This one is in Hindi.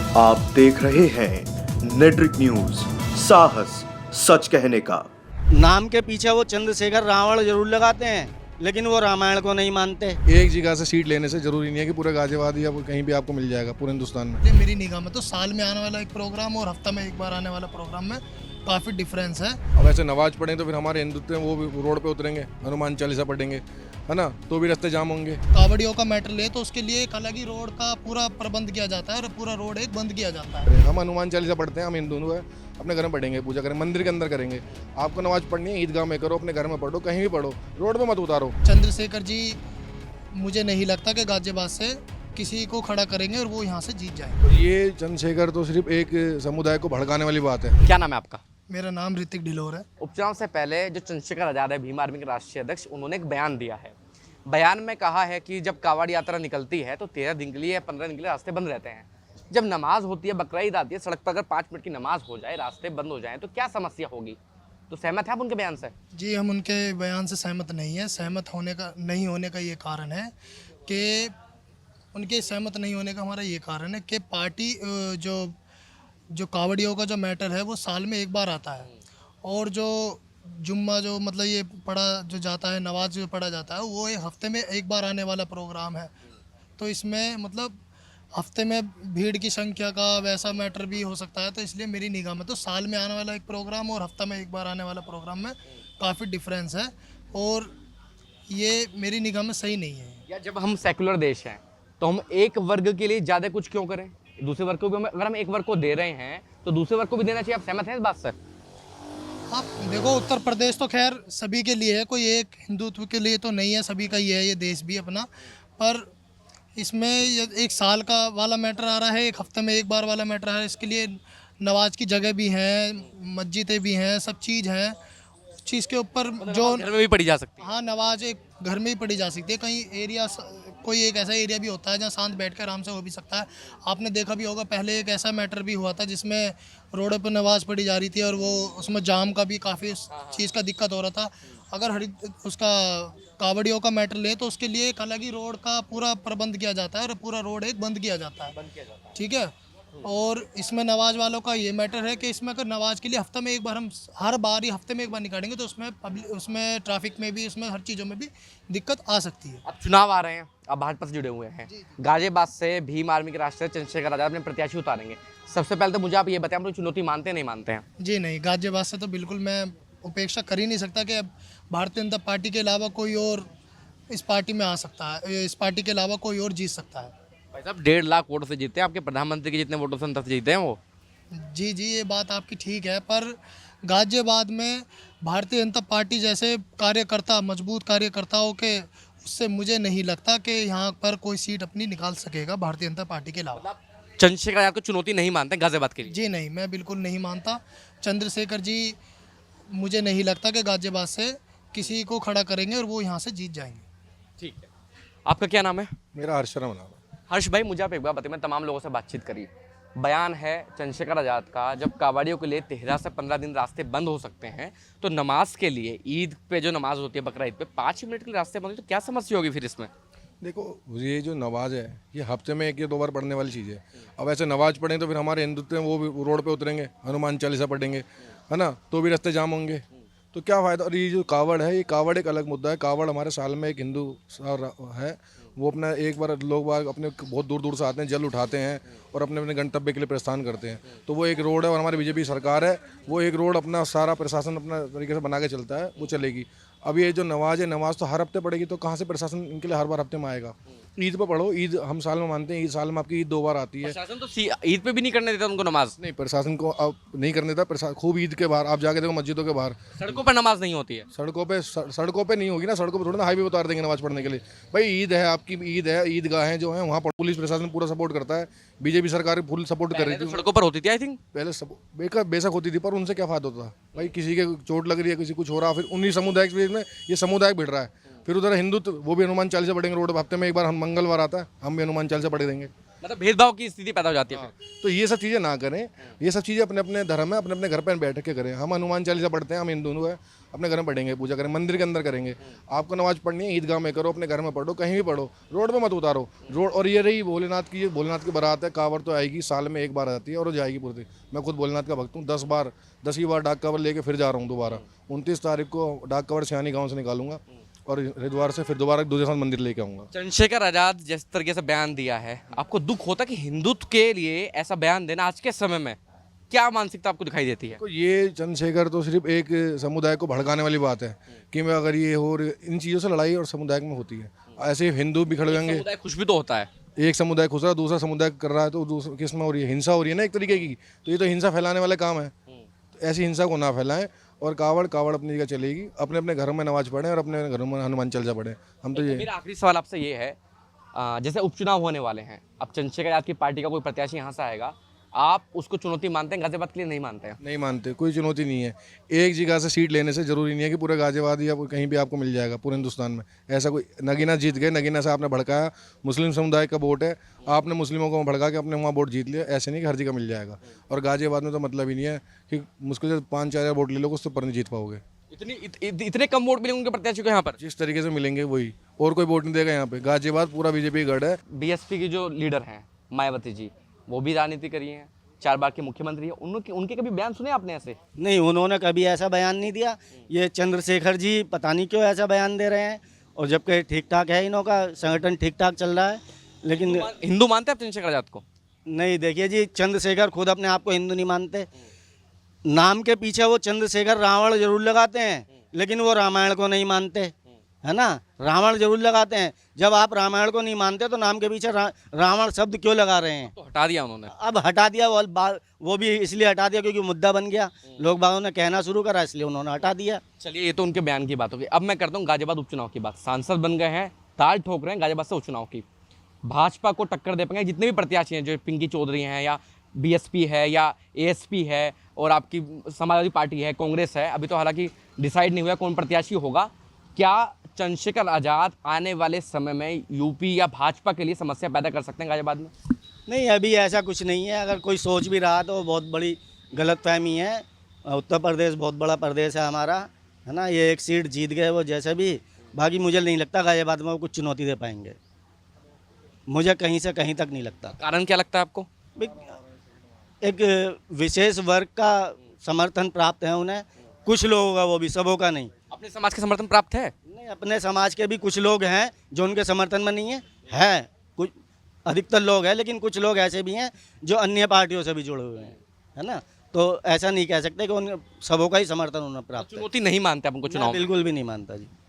आप देख रहे हैं नेट्रिक न्यूज, साहस सच कहने का। नाम के पीछे वो चंद्रशेखर रावण जरूर लगाते हैं, लेकिन वो रामायण को नहीं मानते। एक जगह से सीट लेने से जरूरी नहीं है कि पूरे गाजियाबाद या कहीं भी आपको मिल जाएगा पूरे हिंदुस्तान में। ये मेरी निगाह में तो साल में आने वाला एक प्रोग्राम और हफ्ता में एक बार आने वाला प्रोग्राम में काफ़ी डिफरेंस है। अब ऐसे नमाज पढ़ें तो फिर हमारे हिंदुत्व में वो भी रोड पे उतरेंगे, हनुमान चालीसा पढ़ेंगे, है ना, तो भी रास्ते जाम होंगे। कावड़ियों का मैटर ले तो उसके लिए एक अलग ही रोड का पूरा प्रबंध किया जाता है और पूरा रोड एक बंद किया जाता है। हम हनुमान चालीसा पढ़ते हैं, हम हिंदू हैं, अपने घर में पढ़ेंगे, पूजा करेंगे, मंदिर के अंदर करेंगे। आपको नमाज पढ़नी है ईदगाह में करो, अपने घर में पढ़ो, कहीं भी पढ़ो, रोड पे मत उतारो। चंद्रशेखर जी मुझे नहीं लगता कि गाजियाबाद से किसी को खड़ा करेंगे और वो यहाँ से जीत जाएंगे। तो ये चंद्रशेखर तो सिर्फ एक समुदाय को भड़काने वाली बात है। क्या नाम है आपका? मेरा नाम ऋतिक ढिलोर है। उपचुनाव से पहले जो चंद्रशेखर आजाद है, भीम आर्मी के राष्ट्रीय अध्यक्ष, उन्होंने एक बयान दिया है। बयान में कहा है कि जब कावड़ यात्रा निकलती है तो 13 दिन के लिए या 15 दिन के लिए रास्ते बंद रहते हैं। जब नमाज होती है, बकरा ईद आती है, सड़क पर अगर 5 मिनट की नमाज हो जाए, रास्ते बंद हो जाए, तो क्या समस्या होगी? तो सहमत है आप उनके बयान से? जी, हम उनके बयान से सहमत नहीं है। सहमत होने का नहीं होने का ये कारण है कि उनके सहमत नहीं होने का हमारा ये कारण है कि पार्टी जो कावड़ियों का जो मैटर है वो साल में एक बार आता है, और जो जुम्मा जो मतलब ये पढ़ा जो जाता है, नमाज जो पढ़ा जाता है, वो एक हफ्ते में एक बार आने वाला प्रोग्राम है। तो इसमें मतलब हफ्ते में भीड़ की संख्या का वैसा मैटर भी हो सकता है। तो इसलिए मेरी निगाह में तो साल में आने वाला एक प्रोग्राम और हफ्ता में एक बार आने वाला प्रोग्राम में काफ़ी डिफरेंस है, और ये मेरी निगाह में सही नहीं है। या जब हम सेकुलर देश हैं तो हम एक वर्ग के लिए ज़्यादा कुछ क्यों करें? दूसरे वर्ग को भी अगर हम एक वर्ग को दे रहे हैं तो दूसरे वर्ग को भी देना चाहिए। आप सहमत हैं इस बात से? आप देखो, उत्तर प्रदेश तो खैर सभी के लिए है, कोई एक हिंदुत्व के लिए तो नहीं है, सभी का ही है ये देश भी अपना। पर इसमें एक साल का वाला मैटर आ रहा है, एक हफ्ते में एक बार वाला मैटर आ रहा है। इसके लिए नमाज की जगह भी हैं, मस्जिदें भी हैं, सब चीज़ हैं। उस चीज़ के ऊपर जो घर में भी पढ़ी जा सकती है। हाँ, नमाज एक घर में ही पढ़ी जा सकती है। कहीं एरिया कोई एक ऐसा एरिया भी होता है जहाँ शांत बैठ कर आराम से हो भी सकता है। आपने देखा भी होगा, पहले एक ऐसा मैटर भी हुआ था जिसमें रोड पर नमाज पढ़ी जा रही थी और वो उसमें जाम का भी काफ़ी चीज़ का दिक्कत हो रहा था। अगर उसका कावड़ियों का मैटर ले तो उसके लिए एक अलग ही रोड का पूरा प्रबंध किया जाता है और पूरा रोड एक बंद किया जाता है। ठीक है। और इसमें नमाज वालों का ये मैटर है कि इसमें अगर नमाज के लिए हफ्ते में एक बार हम हर बार ही हफ्ते में एक बार निकालेंगे तो उसमें ट्रैफिक में भी, उसमें हर चीज़ों में भी दिक्कत आ सकती है। अब चुनाव आ रहे हैं, आप भाजपा से जुड़े हुए हैं। गाजियाबाद से भीम आर्मी के राष्ट्रीय चंद्रशेखर आजाद अपने प्रत्याशी उतारेंगे। सबसे पहले तो मुझे आप ये बताएं, आप लोग चुनौती मानते हैं नहीं मानते हैं? जी नहीं, गाजियाबाद से तो बिल्कुल मैं उपेक्षा कर ही नहीं सकता कि अब भारतीय जनता पार्टी के अलावा कोई और इस पार्टी में आ सकता है, इस पार्टी के अलावा कोई और जीत सकता है। भाई साहब 1.5 लाख वोटों से जीते हैं, आपके प्रधानमंत्री के जितने वोटों से अंतर से जीते हैं वो। जी जी, ये बात आपकी ठीक है, पर गाजियाबाद में भारतीय जनता पार्टी जैसे कार्यकर्ता, मजबूत कार्यकर्ताओं के, उससे मुझे नहीं लगता कि यहाँ पर कोई सीट अपनी निकाल सकेगा भारतीय जनता पार्टी के अलावा। चंद्रशेखर आजाद को चुनौती नहीं मानते गाजियाबाद के लिए? जी नहीं, मैं बिल्कुल नहीं मानता। चंद्रशेखर जी मुझे नहीं लगता कि गाजियाबाद से किसी को खड़ा करेंगे और वो यहाँ से जीत जाएंगे। ठीक है। आपका क्या नाम है? मेरा हर्षराम नाम है। हर्ष भाई, मुझे आप एक बार बताइए, मैं तमाम लोगों से बातचीत करी, बयान है चंद्रशेखर आजाद का, जब कावड़ियों के लिए 13 से 15 दिन रास्ते बंद हो सकते हैं, तो नमाज के लिए ईद पे जो नमाज होती है, बकरा ईद पे 5 मिनट के लिए रास्ते बंद हो, तो क्या समस्या होगी फिर इसमें? देखो, ये जो नमाज है ये हफ्ते में एक या 2 बार पढ़ने वाली चीज़ है। अब ऐसे नमाज पढ़ें तो फिर हमारे हिंदुत्व में वो भी रोड पे उतरेंगे, हनुमान चालीसा पढ़ेंगे, है ना, तो भी रास्ते जाम होंगे। तो क्या फ़ायदा? और ये जो कावड़ है, ये कावड़ एक अलग मुद्दा है। कावड़ हमारे साल में एक हिंदू है, वो अपना एक बार लोग बाग अपने बहुत दूर दूर से आते हैं, जल उठाते हैं और अपने अपने गंतव्य के लिए प्रस्थान करते हैं। तो वो एक रोड है, और हमारी बीजेपी सरकार है, वो एक रोड अपना सारा प्रशासन अपना तरीके से बना के चलता है, वो चलेगी। अब ये जो नमाज है, नमाज तो हर हफ्ते पड़ेगी, तो कहाँ से प्रशासन इनके लिए हर बार हफ्ते में आएगा? ईद पे पढ़ो, ईद हम साल में मानते हैं, ईद साल में आपकी ईद 2 बार आती है। प्रशासन तो ईद पे भी नहीं करने देता उनको नमाज? नहीं, प्रशासन को अब नहीं करने देता। खूब ईद के बाहर आप जाके देखो, मस्जिदों के बाहर सड़कों पर नमाज नहीं होती है। सड़कों पे नहीं होगी ना, सड़कों पे थोड़ा ना हाईवे उतार देंगे नमाज पढ़ने के लिए। भाई ईद है, आपकी ईद है, ईदगाहें जो हैं वहाँ पर पुलिस प्रशासन पूरा सपोर्ट करता है, बीजेपी सरकार फुल सपोर्ट कर रही थी। सड़कों पर होती थी आई थिंक पहले बेशक होती थी, पर उनसे क्या फायदा होता था? भाई किसी के चोट लग रही है, किसी कुछ हो रहा, फिर उन्हीं समुदाय के बीच में ये समुदाय भिड़ रहा है। फिर उधर हिंदुत्व, वो भी हनुमान चालीसा पढ़ेंगे रोड पर, हफ्ते में एक बार हम मंगलवार आता है, हम भी हनुमान चालीसा पढ़ देंगे। मतलब भेदभाव की स्थिति पैदा हो जाती है फिर। तो ये सब चीज़ें ना करें, ये सब चीज़ें अपने अपने धर्म में अपने अपने घर पर बैठ के करें। हम हनुमान चालीसा पढ़ते हैं, हम हिंदू है, अपने घर में पढ़ेंगे, पूजा करें, मंदिर के अंदर करेंगे। आपको नमाज पढ़नी है ईदगाह में करो, अपने घर में पढ़ो, कहीं भी पढ़ो, रोड पे मत उतारो रोड। और ये रही भोलेनाथ की, ये भोलेनाथ की बारात है, कांवड़ तो आएगी साल में एक बार आती है और वो जाएगी पूरी। मैं खुद भोलेनाथ का भक्त हूँ, 10वीं बार डाक कांवड़ लेके फिर जा रहा हूँ दोबारा। 29 तारीख को डाक कांवड़ सियानी गाँव से निकालूंगा और हरिद्वार से फिर दोबारा दूसरे साल मंदिर लेके आऊँगा। चंद्रशेखर आजाद जिस तरीके से बयान दिया है, आपको दुख होता कि हिंदुत्व के लिए ऐसा बयान देना आज के समय में, क्या मानसिकता आपको दिखाई देती है? तो ये चंद्रशेखर तो सिर्फ एक समुदाय को भड़काने वाली बात है कि मैं अगर ये हो, इन चीज़ों से लड़ाई और समुदाय में होती है। ऐसे हिंदू बिखर जाएंगे, समुदाय खुश भी तो होता है। एक समुदाय खुश रहा, दूसरा समुदाय कर रहा है, तो दूसरा किस में हो रही है? हिंसा हो रही है ना एक तरीके की। तो ये तो हिंसा फैलाने वाले काम है, तो ऐसी हिंसा को ना फैलाएं। और कावड़ अपनी जगह चलेगी, अपने अपने घरों में नमाज पढ़ें और अपने घरों में हनुमान चालीसा पढ़ें। हम तो ये मेरा आखिरी सवाल आपसे ये है, जैसे उपचुनाव होने वाले हैं, अब चंद्रशेखर आजाद की पार्टी का कोई प्रत्याशी यहाँ से आएगा, आप उसको चुनौती मानते हैं गाजियाबाद के लिए? नहीं मानते हैं? नहीं मानते, कोई चुनौती नहीं है। एक जगह से सीट लेने से जरूरी नहीं है कि पूरे गाजियाबाद या कहीं भी आपको मिल जाएगा पूरे हिंदुस्तान में। ऐसा कोई नगीना जीत गए, नगीना से आपने भड़काया, मुस्लिम समुदाय का वोट है, आपने मुस्लिमों को भड़का के अपने वहाँ वोट जीत लिया। ऐसे नहीं कि हर जगह मिल जाएगा। और गाजियाबाद में तो मतलब ही नहीं है कि मुश्किल से 5-4 वोट ले लो, उससे ऊपर नहीं जीत पाओगे। इतने कम वोट मिलेंगे उनके प्रत्याशी को यहाँ पर? जिस तरीके से मिलेंगे वही, और कोई वोट नहीं देगा यहाँ पे। गाजियाबाद पूरा बीजेपी गढ़ है। बीएसपी की जो लीडर हैं मायावती जी, वो भी राजनीति करी हैं, 4 बार के मुख्यमंत्री हैं, उनके कभी बयान सुने आपने ऐसे? नहीं, उन्होंने कभी ऐसा बयान नहीं दिया। ये चंद्रशेखर जी पता नहीं क्यों ऐसा बयान दे रहे हैं, और जबकि ठीक ठाक है, इन्हों का संगठन ठीक ठाक चल रहा है। लेकिन हिंदू मानते हैं आप चंद्रशेखर आजाद को? नहीं, देखिए जी, चंद्रशेखर खुद अपने आप को हिंदू नहीं मानते। नाम के पीछे वो चंद्रशेखर रावण जरूर लगाते हैं, लेकिन वो रामायण को नहीं मानते, है ना। रावण जरूर लगाते हैं। जब आप रामायण को नहीं मानते तो नाम के पीछे रावण शब्द क्यों लगा रहे हैं? तो हटा दिया उन्होंने। अब हटा दिया, वो भी इसलिए हटा दिया क्योंकि मुद्दा बन गया, लोग बागों ने कहना शुरू करा, इसलिए उन्होंने हटा दिया। चलिए, ये तो उनके बयान की बात होगी। अब मैं करता हूँ गाजियाबाद उपचुनाव की बात। सांसद बन गए हैं, ताल ठोक रहे हैं गाजियाबाद से उपचुनाव की। भाजपा को टक्कर दे पाएंगे जितने भी प्रत्याशी हैं, जो पिंकी चौधरी हैं या बीएसपी है या एएसपी है और आपकी समाजवादी पार्टी है, कांग्रेस है। अभी तो हालांकि डिसाइड नहीं हुआ कौन प्रत्याशी होगा। क्या चंद्रशेखर आजाद आने वाले समय में यूपी या भाजपा के लिए समस्या पैदा कर सकते हैं गाजियाबाद में? नहीं, अभी ऐसा कुछ नहीं है। अगर कोई सोच भी रहा तो बहुत बड़ी गलतफहमी है। उत्तर प्रदेश बहुत बड़ा प्रदेश है हमारा, है ना। ये एक सीट जीत गए वो जैसे भी, बाकी मुझे नहीं लगता गाजियाबाद में वो कुछ चुनौती दे पाएंगे। मुझे कहीं से कहीं तक नहीं लगता। कारण क्या लगता है आपको? एक विशेष वर्ग का समर्थन प्राप्त है उन्हें, कुछ लोगों का, वो भी सबों का नहीं। अपने समाज के समर्थन प्राप्त है? नहीं, अपने समाज के भी कुछ लोग हैं जो उनके समर्थन में नहीं है कुछ, अधिकतर लोग हैं, लेकिन कुछ लोग ऐसे भी हैं जो अन्य पार्टियों से भी जुड़े हुए हैं, है ना। तो ऐसा नहीं कह सकते कि उन सबों का ही समर्थन उन्हें प्राप्त है। चुनौती नहीं मानते आप उनको चुनाव? बिल्कुल भी नहीं मानता जी।